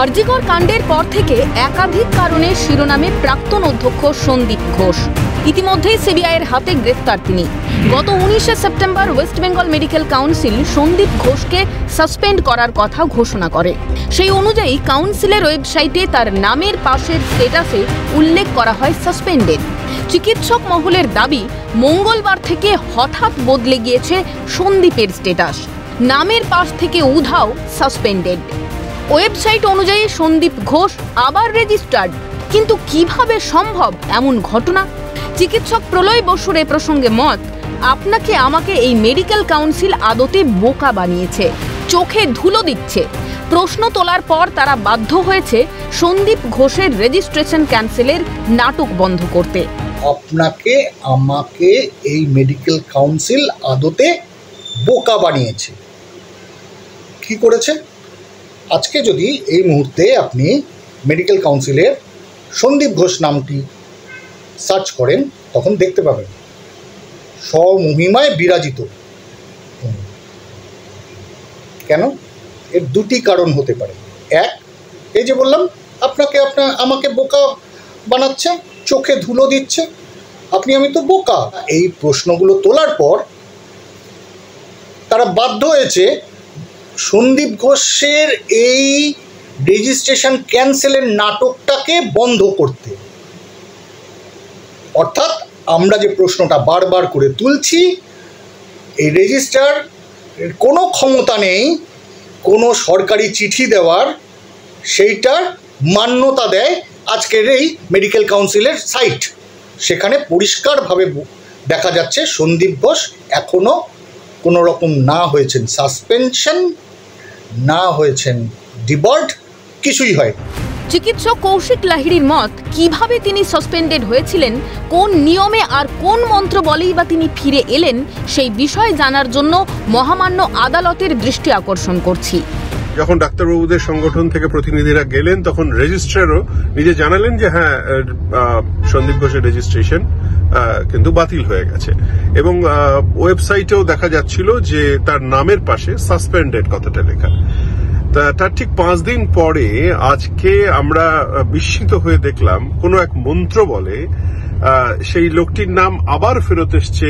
আরজিকর কাণ্ডের পর থেকে একাধিক কারণে শিরোনামে প্রাক্তন অধ্যক্ষ সন্দীপ ঘোষ। ইতিমধ্যেই সিবিআইয়ের হাতে গ্রেফতার তিনি। গত 19শে September West Bengal medical council Sandip ঘোষকে সাসপেন্ড করার কথা ঘোষণা করে। সেই অনুযায়ী কাউন্সিলের ওয়েবসাইটে তার নামের পাশের স্ট্যাটাসে উল্লেখ করা হয় সাসপেন্ডেড। চিকিৎসক মহলের দাবি, মঙ্গলবার থেকে হঠাৎ বদলে গিয়েছে সন্দীপের স্ট্যাটাস। নামের পাশ থেকে উধাও সাসপেন্ডেড। ওয়েবসাইট অনুযায়ী সন্দীপ ঘোষ আবার রেজিস্টার্ড, কিন্তু কিভাবে সম্ভব এমন ঘটনা? চিকিৎসক প্রলয় বসুর এ প্রসঙ্গে মত, আপনাকে আমাকে এই মেডিকেল কাউন্সিল আদতে বোকা বানিয়েছে, চোখে ধুলো দিচ্ছে। প্রশ্ন তোলার পর তারা বাধ্য হয়েছে সন্দীপ ঘোষের রেজিস্ট্রেশন ক্যান্সেলের নাটক বন্ধ করতে। আপনাকে আমাকে এই মেডিকেল কাউন্সিল আদতে বোকা বানিয়েছে। কি করেছে? আজকে যদি এই মুহূর্তে আপনি মেডিকেল কাউন্সিলের সন্দীপ ঘোষ নামটি সার্চ করেন, তখন দেখতে পাবেন স্বমহিমায় বিরাজিত। কেন? এর দুটি কারণ হতে পারে। এক, এই যে বললাম, আমাকে বোকা বানাচ্ছে, চোখে ধুলো দিচ্ছে, আমি তো বোকা। এই প্রশ্নগুলো তোলার পর তারা বাধ্য হয়েছে সন্দীপ ঘোষের এই রেজিস্ট্রেশন ক্যান্সেলের নাটকটাকে বন্ধ করতে। অর্থাৎ আমরা যে প্রশ্নটা বারবার করে তুলছি, এই রেজিস্ট্রার কোনো ক্ষমতা নেই কোনো সরকারি চিঠি দেওয়ার, সেইটার মান্যতা দেয় আজকের এই মেডিকেল কাউন্সিলের সাইট। সেখানে পরিষ্কারভাবে দেখা যাচ্ছে সন্দীপ ঘোষ এখনও কোনো রকম না হয়েছেন সাসপেনশন, না হয়েছেন ডিবল্ড, কিছুই হয়। চিকিৎসক কৌশিক লাহিড়ির মত, কিভাবে তিনি সাসপেন্ডেড হয়েছিলেন, কোন নিয়মে আর কোন মন্ত্র বলেই বা তিনি ফিরে এলেন, সেই বিষয় জানার জন্য মহামান্য আদালতের দৃষ্টি আকর্ষণ করছি। যখন ডাক্তারবাবুদের সংগঠন থেকে প্রতিনিধিরা গেলেন, তখন রেজিস্ট্রারও নিজে জানালেন যে হ্যাঁ, সন্দীপ ঘোষের রেজিস্ট্রেশন কিন্তু বাতিল হয়ে গেছে, এবং ওয়েবসাইটেও দেখা যাচ্ছিল যে তার নামের পাশে সাসপেন্ডেড কথাটা লেখা। তার ঠিক 5 দিন পরে আজকে আমরা বিস্মিত হয়ে দেখলাম কোনো এক মন্ত্র বলে সেই লোকটির নাম আবার ফেরত এসছে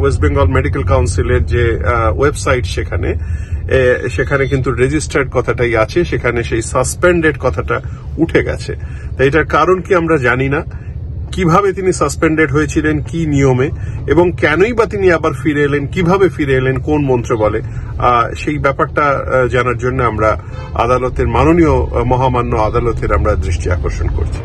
ওয়েস্ট বেঙ্গল মেডিকেল কাউন্সিলের যে ওয়েবসাইট, সেখানে কিন্তু রেজিস্টার্ড কথাটাই আছে, সেখানে সেই সাসপেন্ডেড কথাটা উঠে গেছে। তাই এটার কারণ কি আমরা জানি না, কিভাবে তিনি সাসপেন্ডেড হয়েছিলেন, কি নিয়মে, এবং কেনই বা তিনি আবার ফিরে এলেন, কিভাবে ফিরে এলেন, কোন মন্ত্র বলে, সেই ব্যাপারটা জানার জন্য আমরা আদালতের মাননীয় মহামান্য আদালতের আমরা দৃষ্টি আকর্ষণ করছি।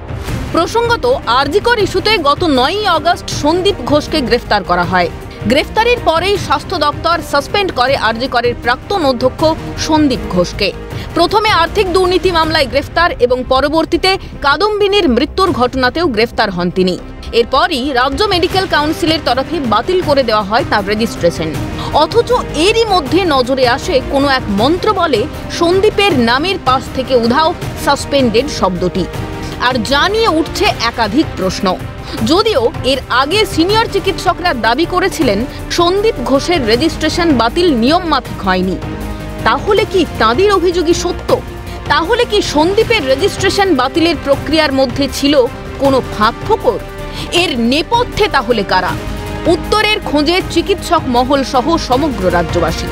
প্রসঙ্গত, আরজিকর ইস্যুতে গত 9ই আগস্ট সন্দীপ ঘোষকে গ্রেফতার করা হয়। গ্রেফতারের পরেই স্বাস্থ্য দপ্তর সাসপেন্ড করে আরজিকরের প্রাক্তন অধ্যক্ষ সন্দীপ ঘোষকে। প্রথমে আর্থিক দুর্নীতি মামলায় গ্রেফতার এবং পরবর্তীতে কাদম্বিনীর মৃত্যুর ঘটনাতেও গ্রেফতার হন তিনি। এরপরই রাজ্য মেডিকেল কাউন্সিলের তরফে বাতিল করে দেওয়া হয় তার রেজিস্ট্রেশন। অথচ এরই মধ্যে নজরে আসে কোনো এক মন্ত্র বলে সন্দীপের নামের পাশ থেকে উধাও সাসপেন্ডেড শব্দটি। আর জানিয়ে উঠছে একাধিক প্রশ্ন। যদিও এর আগে সিনিয়র চিকিৎসকরা দাবি করেছিলেন সন্দীপ ঘোষের রেজিস্ট্রেশন বাতিল নিয়ম মাফিক হয়নি। তাহলে কি তাঁদের অভিযোগই সত্য? তাহলে কি সন্দীপের রেজিস্ট্রেশন বাতিলের প্রক্রিয়ার মধ্যে ছিল কোনো ফাঁকফোকর? এর নেপথ্যে তাহলে কারা? উত্তরের খোঁজে চিকিৎসক মহল সহ সমগ্র রাজ্যবাসী।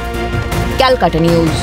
ক্যালকাটা নিউজ।